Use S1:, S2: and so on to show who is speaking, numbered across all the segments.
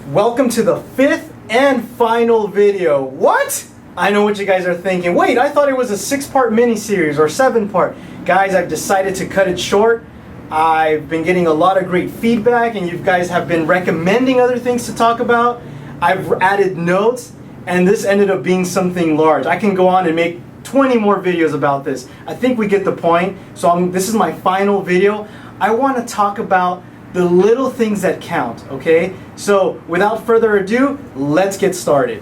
S1: Welcome to the fifth and final video. What? I know what you guys are thinking. Wait, I thought it was a 6-part mini-series or 7-part. Guys, I've decided to cut it short. I've been getting a lot of great feedback and you guys have been recommending other things to talk about. I've added notes and this ended up being something large. I can go on and make 20 more videos about this. I think we get the point. So this is my final video. I want to talk about the little things that count, okay? So without further ado, let's get started.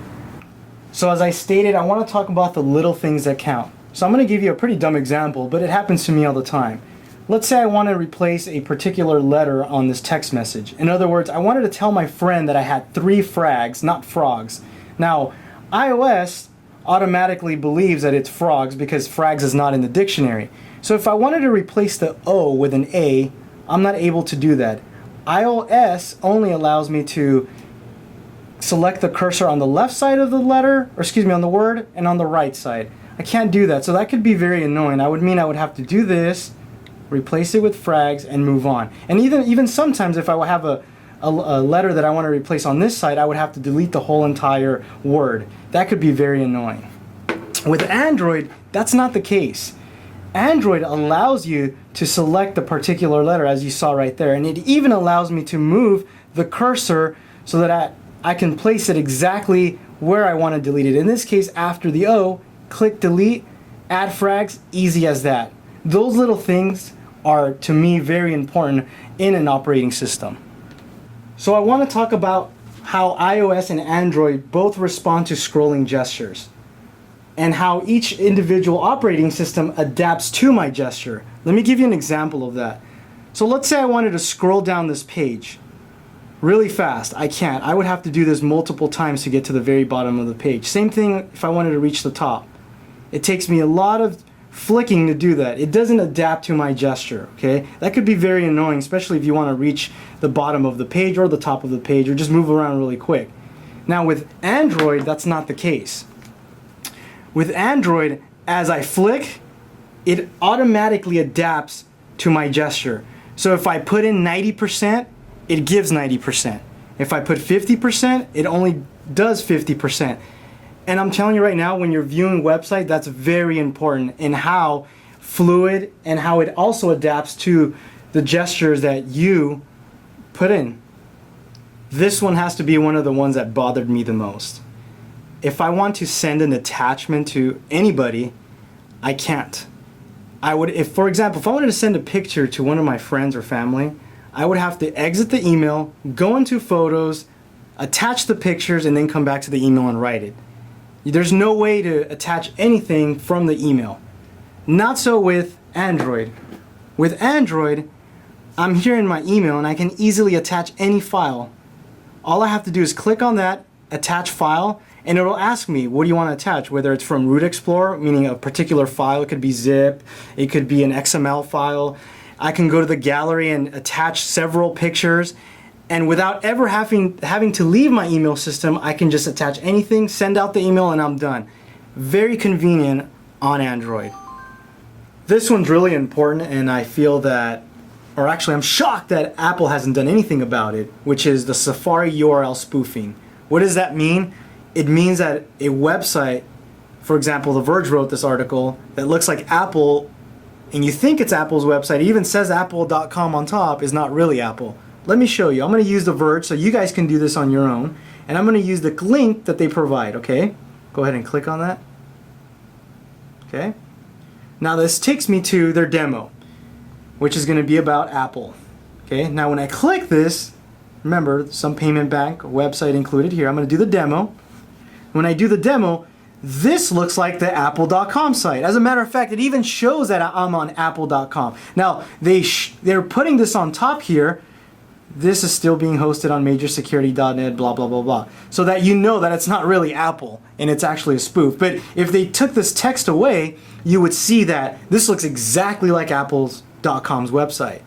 S1: So as I stated, I want to talk about the little things that count. So I'm going to give you a pretty dumb example, but it happens to me all the time. Let's say I want to replace a particular letter on this text message. In other words, I wanted to tell my friend that I had 3 frags, not frogs. Now, iOS automatically believes that it's frogs because frags is not in the dictionary. So if I wanted to replace the O with an A, I'm not able to do that. iOS only allows me to select the cursor on the left side of the letter, or excuse me, on the word, and on the right side. I can't do that, so that could be very annoying. I would have to do this, replace it with frags, and move on. And even sometimes if I have a letter that I want to replace on this side, I would have to delete the whole entire word. That could be very annoying. With Android, that's not the case. Android allows you to select the particular letter as you saw right there, and it even allows me to move the cursor so that I can place it exactly where I want to delete it. In this case, after the O, click delete, add frags, easy as that. Those little things are, to me, very important in an operating system. So I want to talk about how iOS and Android both respond to scrolling gestures, and how each individual operating system adapts to my gesture. Let me give you an example of that. So let's say I wanted to scroll down this page really fast. I can't. I would have to do this multiple times to get to the very bottom of the page. Same thing if I wanted to reach the top. It takes me a lot of flicking to do that. It doesn't adapt to my gesture, okay? That could be very annoying, especially if you want to reach the bottom of the page or the top of the page or just move around really quick. Now with Android, that's not the case. With Android, as I flick, it automatically adapts to my gesture. So if I put in 90%, it gives 90%. If I put 50%, it only does 50%. And I'm telling you right now, when you're viewing website, that's very important in how fluid and how it also adapts to the gestures that you put in. This one has to be one of the ones that bothered me the most. If I want to send an attachment to anybody, I can't. For example, if I wanted to send a picture to one of my friends or family, I would have to exit the email, go into photos, attach the pictures, and then come back to the email and write it. There's no way to attach anything from the email. Not so with Android. With Android, I'm here in my email and I can easily attach any file. All I have to do is click on that, attach file, and it'll ask me, what do you want to attach? Whether it's from Root Explorer, meaning a particular file, it could be zip, it could be an XML file. I can go to the gallery and attach several pictures, and without ever having to leave my email system, I can just attach anything, send out the email, and I'm done. Very convenient on Android. This one's really important, and I feel that, or actually I'm shocked that Apple hasn't done anything about it, which is the Safari URL spoofing. What does that mean? It means that a website, for example, The Verge wrote this article that looks like Apple, and you think it's Apple's website, it even says apple.com on top, is not really Apple. Let me show you. I'm going to use The Verge so you guys can do this on your own, and I'm going to use the link that they provide, okay? Go ahead and click on that. Okay? Now this takes me to their demo, which is going to be about Apple. Okay? Now when I click this, remember, some payment bank website included here. I'm going to do the demo. When I do the demo, this looks like the apple.com site. As a matter of fact, it even shows that I'm on apple.com. Now, they're putting this on top here. This is still being hosted on majorsecurity.net, blah, blah, blah, blah. So that you know that it's not really Apple and it's actually a spoof. But if they took this text away, you would see that this looks exactly like apple's.com's website.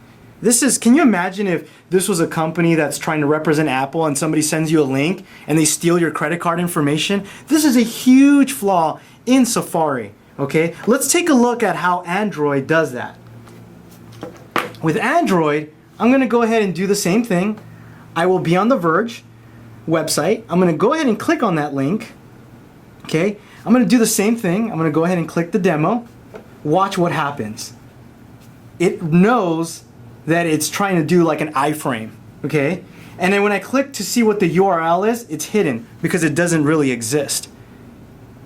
S1: Can you imagine if this was a company that's trying to represent Apple and somebody sends you a link and they steal your credit card information? This is a huge flaw in Safari, okay? Let's take a look at how Android does that. With Android, I'm going to go ahead and do the same thing. I will be on The Verge. website. I'm going to go ahead and click on that link. Okay, I'm going to do the same thing. I'm going to go ahead and click the demo. Watch what happens. It knows that it's trying to do like an iframe. Okay, and then when I click to see what the URL is, it's hidden because it doesn't really exist.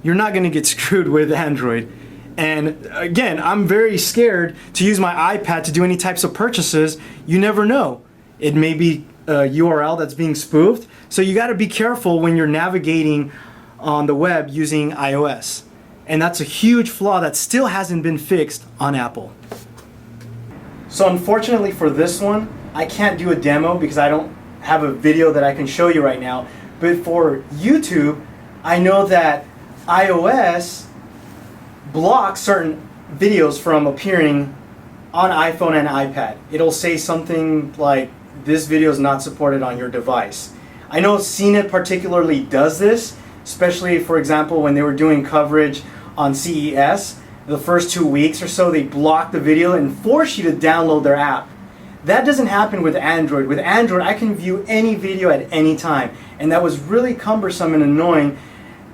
S1: You're not going to get screwed with Android. And again, I'm very scared to use my iPad to do any types of purchases. You never know. It may be a URL that's being spoofed. So you got to be careful when you're navigating on the web using iOS. And that's a huge flaw that still hasn't been fixed on Apple. So unfortunately for this one, I can't do a demo because I don't have a video that I can show you right now. But for YouTube, I know that iOS blocks certain videos from appearing on iPhone and iPad. It'll say something like, this video is not supported on your device. I know CNET particularly does this, especially, for example, when they were doing coverage on CES. The first 2 weeks or so, they blocked the video and force you to download their app. That doesn't happen with Android. With Android, I can view any video at any time. And that was really cumbersome and annoying.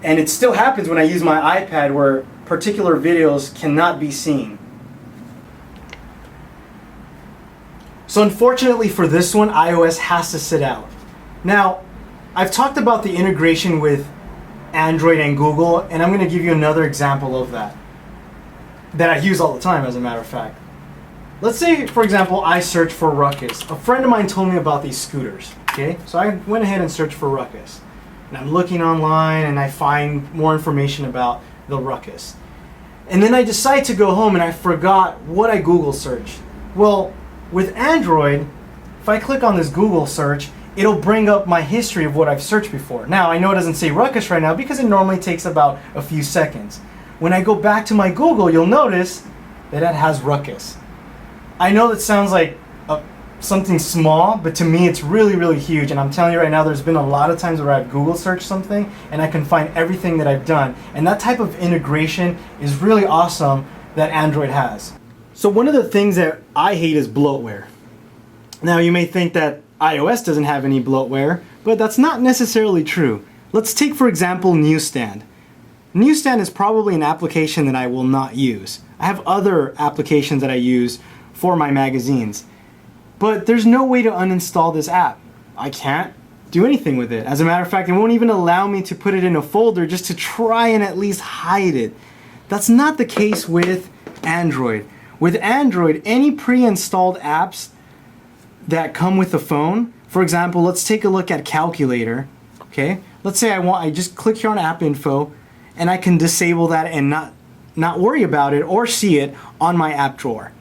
S1: And it still happens when I use my iPad where particular videos cannot be seen. So unfortunately for this one, iOS has to sit out. Now, I've talked about the integration with Android and Google, and I'm going to give you another example of that I use all the time, as a matter of fact. Let's say, for example, I search for Ruckus. A friend of mine told me about these scooters. Okay, so I went ahead and searched for Ruckus. And I'm looking online and I find more information about the Ruckus. And then I decide to go home and I forgot what I Google searched. Well, with Android, if I click on this Google search, it'll bring up my history of what I've searched before. Now, I know it doesn't say Ruckus right now because it normally takes about a few seconds. When I go back to my Google, you'll notice that it has Ruckus. I know that sounds like something small, but to me it's really, really huge. And I'm telling you right now, there's been a lot of times where I've Google searched something and I can find everything that I've done. And that type of integration is really awesome that Android has. So one of the things that I hate is bloatware. Now you may think that iOS doesn't have any bloatware, but that's not necessarily true. Let's take, for example, Newsstand. Newsstand is probably an application that I will not use. I have other applications that I use for my magazines. But there's no way to uninstall this app. I can't do anything with it. As a matter of fact, it won't even allow me to put it in a folder just to try and at least hide it. That's not the case with Android. With Android, any pre-installed apps that come with the phone, for example, let's take a look at Calculator. Okay, let's say I just click here on App Info, and I can disable that and not worry about it or see it on my app drawer.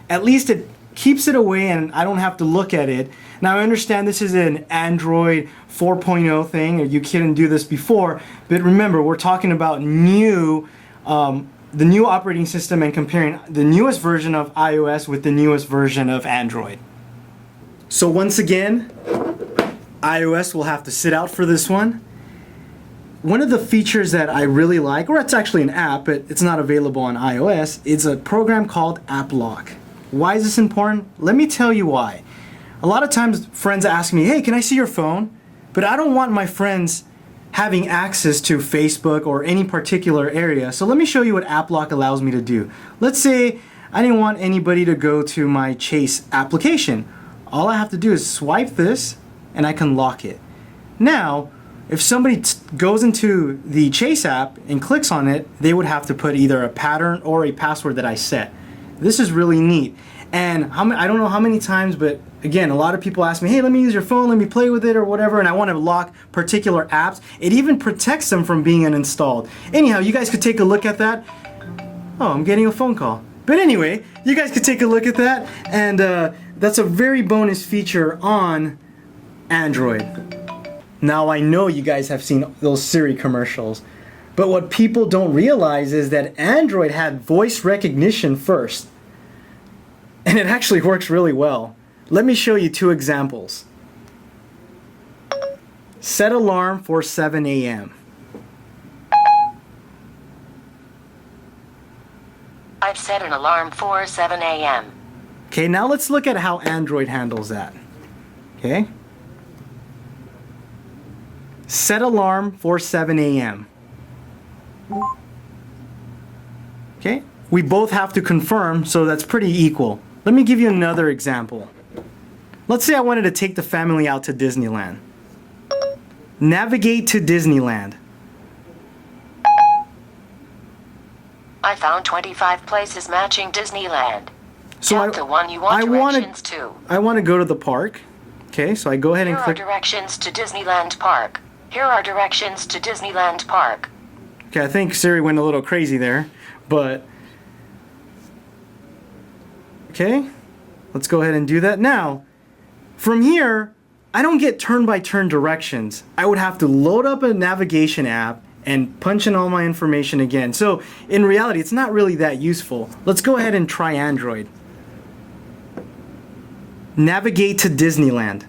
S1: At least it keeps it away and I don't have to look at it. Now I understand this is an Android 4.0 thing, or you couldn't do this before, but remember, we're talking about the new operating system and comparing the newest version of iOS with the newest version of Android. So once again, iOS will have to sit out for this one. One of the features that I really like, or it's actually an app, but it's not available on iOS, is a program called App Lock. Why is this important? Let me tell you why. A lot of times friends ask me, hey, can I see your phone? But I don't want my friends having access to Facebook or any particular area. So let me show you what App Lock allows me to do. Let's say I didn't want anybody to go to my Chase application. All I have to do is swipe this and I can lock it. Now, if somebody goes into the Chase app and clicks on it, they would have to put either a pattern or a password that I set. This is really neat. And I don't know how many times, but again, a lot of people ask me, hey, let me use your phone, let me play with it or whatever, and I want to lock particular apps. It even protects them from being uninstalled. Anyhow, you guys could take a look at that. Oh, I'm getting a phone call. But anyway, you guys could take a look at that, and that's a very bonus feature on Android. Now I know you guys have seen those Siri commercials, but what people don't realize is that Android had voice recognition first. And it actually works really well. Let me show you two examples. Set alarm for 7 a.m.
S2: I've set an alarm for 7 a.m.
S1: Okay, now let's look at how Android handles that. Okay. set alarm for 7 a.m. Okay, we both have to confirm, so that's pretty equal. Let me give you another example. Let's say I wanted to take the family out to Disneyland. Navigate to Disneyland.
S2: I found 25 places matching Disneyland.
S1: So
S2: Tap the one you want directions to.
S1: I want to go to the park. Okay, so I go ahead and
S2: Here are
S1: click.
S2: directions to Disneyland Park. Here are directions to Disneyland Park.
S1: Okay, I think Siri went a little crazy there, but okay, let's go ahead and do that. Now, from here, I don't get turn-by-turn directions. I would have to load up a navigation app and punch in all my information again. So in reality, it's not really that useful. Let's go ahead and try Android. Navigate to Disneyland.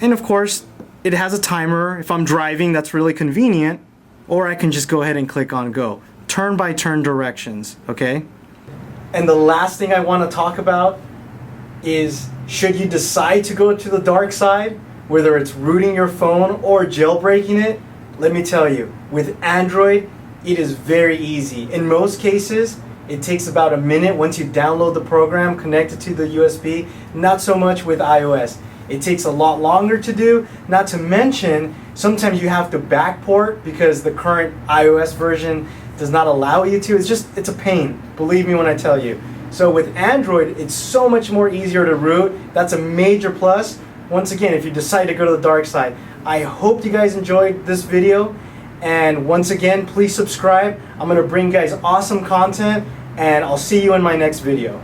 S1: And of course, it has a timer. If I'm driving, that's really convenient. Or I can just go ahead and click on go. Turn-by-turn directions, okay? And the last thing I want to talk about is, should you decide to go to the dark side, whether it's rooting your phone or jailbreaking it, let me tell you, with Android, it is very easy. In most cases, it takes about a minute once you download the program, connect it to the USB. Not so much with iOS. It takes a lot longer to do, not to mention, sometimes you have to backport because the current iOS version does not allow you to. It's a pain, believe me when I tell you. So with Android, it's so much more easier to root. That's a major plus. Once again, if you decide to go to the dark side, I hope you guys enjoyed this video. And once again, please subscribe. I'm going to bring you guys awesome content, and I'll see you in my next video.